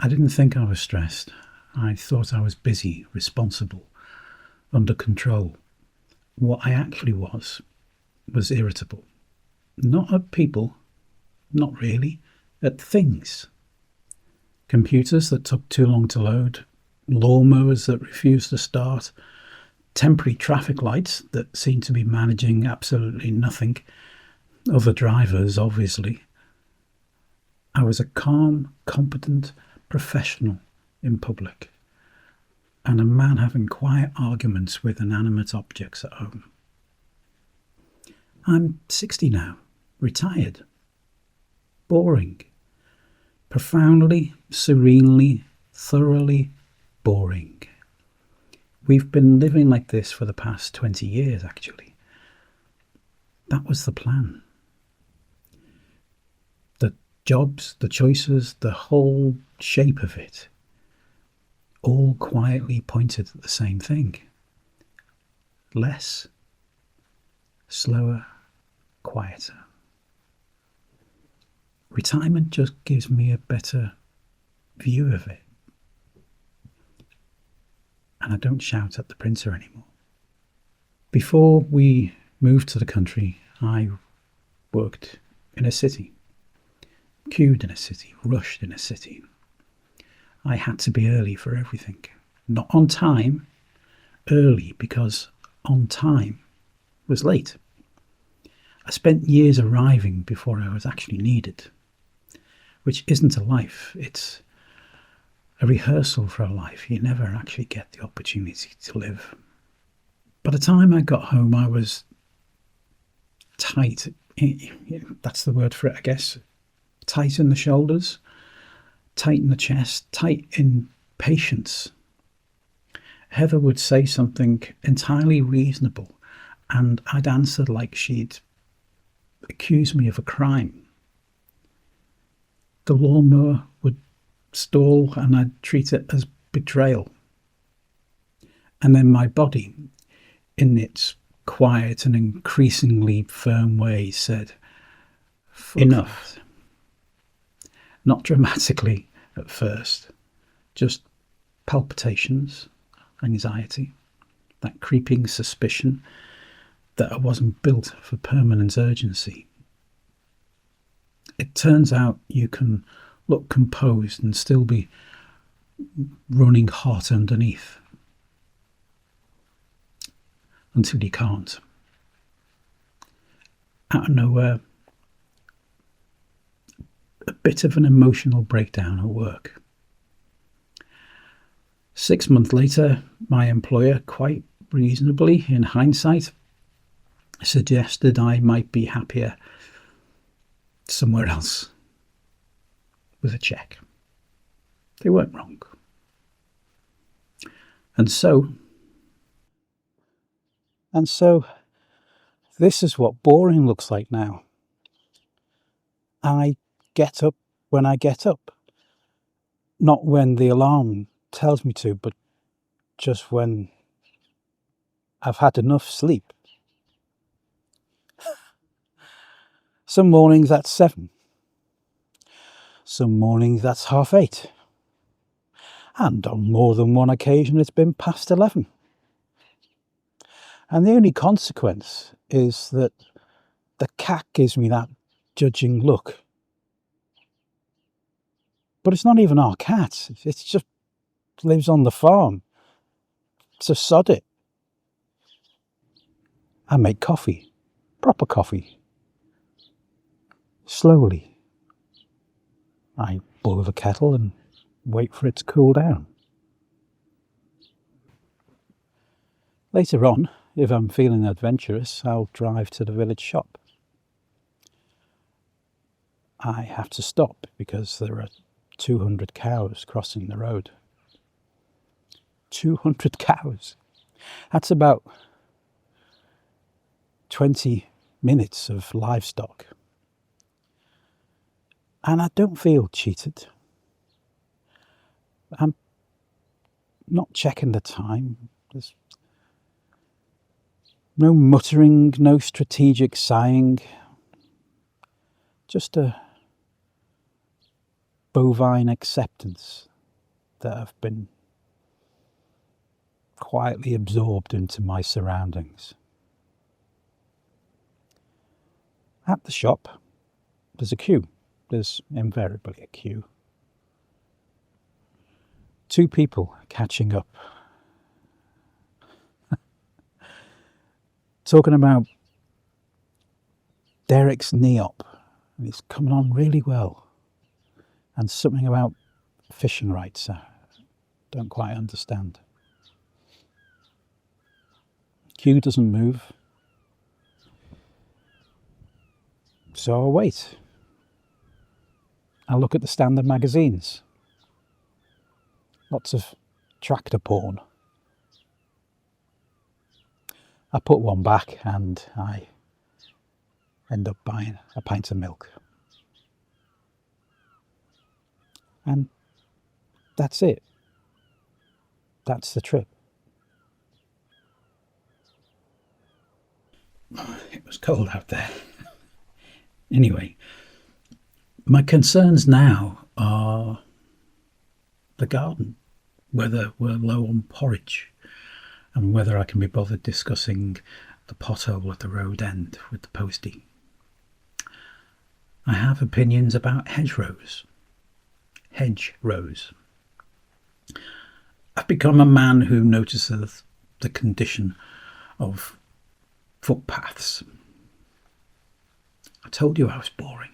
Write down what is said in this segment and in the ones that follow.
I didn't think I was stressed. I thought I was busy, responsible, under control. What I actually was irritable. Not at people, not really, at things. Computers that took too long to load, lawnmowers that refused to start, temporary traffic lights that seemed to be managing absolutely nothing, other drivers, obviously. I was a calm, competent professional in public, and a man having quiet arguments with inanimate objects at home. I'm 60 now, retired, boring, profoundly, serenely, thoroughly boring. We've been living like this for the past 20 years, actually. That was the plan. The jobs, the choices, the whole shape of it, all quietly pointed at the same thing. Less, slower, quieter. Retirement just gives me a better view of it. And I don't shout at the printer anymore. Before we moved to the country, I worked in a city, queued in a city, rushed in a city. I had to be early for everything. Not on time, early, because on time was late. I spent years arriving before I was actually needed, which isn't a life. It's a rehearsal for a life you never actually get the opportunity to live. By the time I got home, I was tight. That's the word for it, I guess. Tight in the shoulders, tight in the chest, tight in patience. Heather would say something entirely reasonable, and I'd answer like she'd accuse me of a crime. The lawnmower would stall and I'd treat it as betrayal. And then my body, in its quiet and increasingly firm way, said, enough. Not dramatically at first, just palpitations, anxiety, that creeping suspicion that I wasn't built for permanent urgency. It turns out you can look composed and still be running hot underneath. Until you can't. Out of nowhere, a bit of an emotional breakdown at work. 6 months later, my employer, quite reasonably in hindsight, suggested I might be happier somewhere else with a check. They weren't wrong. And so, this is what boring looks like now. I get up when I get up. Not when the alarm tells me to, but just when I've had enough sleep. Some mornings that's 7. Some mornings that's 8:30. And on more than one occasion it's been past 11. And the only consequence is that the cat gives me that judging look. But it's not even our cat. It just lives on the farm. So sod it. I make coffee. Proper coffee. Slowly. I boil the kettle and wait for it to cool down. Later on, if I'm feeling adventurous, I'll drive to the village shop. I have to stop because there are 200 cows crossing the road. 200 cows. That's about 20 minutes of livestock. And I don't feel cheated. I'm not checking the time. There's no muttering, no strategic sighing. Just a bovine acceptance that have been quietly absorbed into my surroundings. At the shop, there's a queue. There's invariably a queue. Two people catching up. Talking about Derek's knee-op. It's coming on really well. And something about fishing rights I don't quite understand. Queue doesn't move. So I'll wait. I'll look at the standard magazines. Lots of tractor porn. I put one back and I end up buying a pint of milk. And that's it. That's the trip. It was cold out there. Anyway, my concerns now are the garden, whether we're low on porridge, and whether I can be bothered discussing the pothole at the road end with the postie. I have opinions about hedgerows. I've become a man who notices the condition of footpaths. I told you I was boring.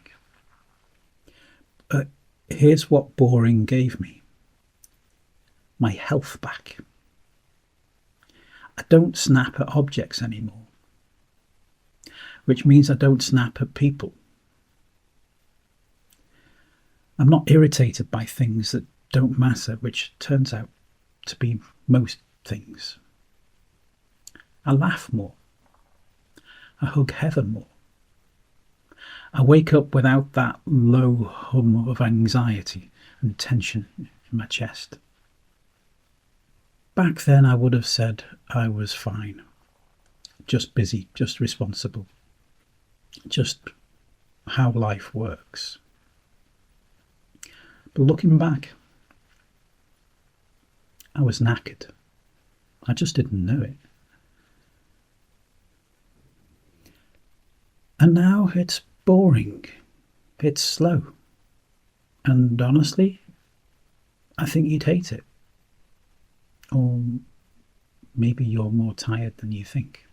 But here's what boring gave me. My health back. I don't snap at objects anymore, which means I don't snap at people. I'm not irritated by things that don't matter, which turns out to be most things. I laugh more. I hug heaven more. I wake up without that low hum of anxiety and tension in my chest. Back then I would have said I was fine. Just busy, just responsible. Just how life works. But looking back, I was knackered. I just didn't know it. And now it's boring. It's slow. And honestly, I think you'd hate it. Or maybe you're more tired than you think.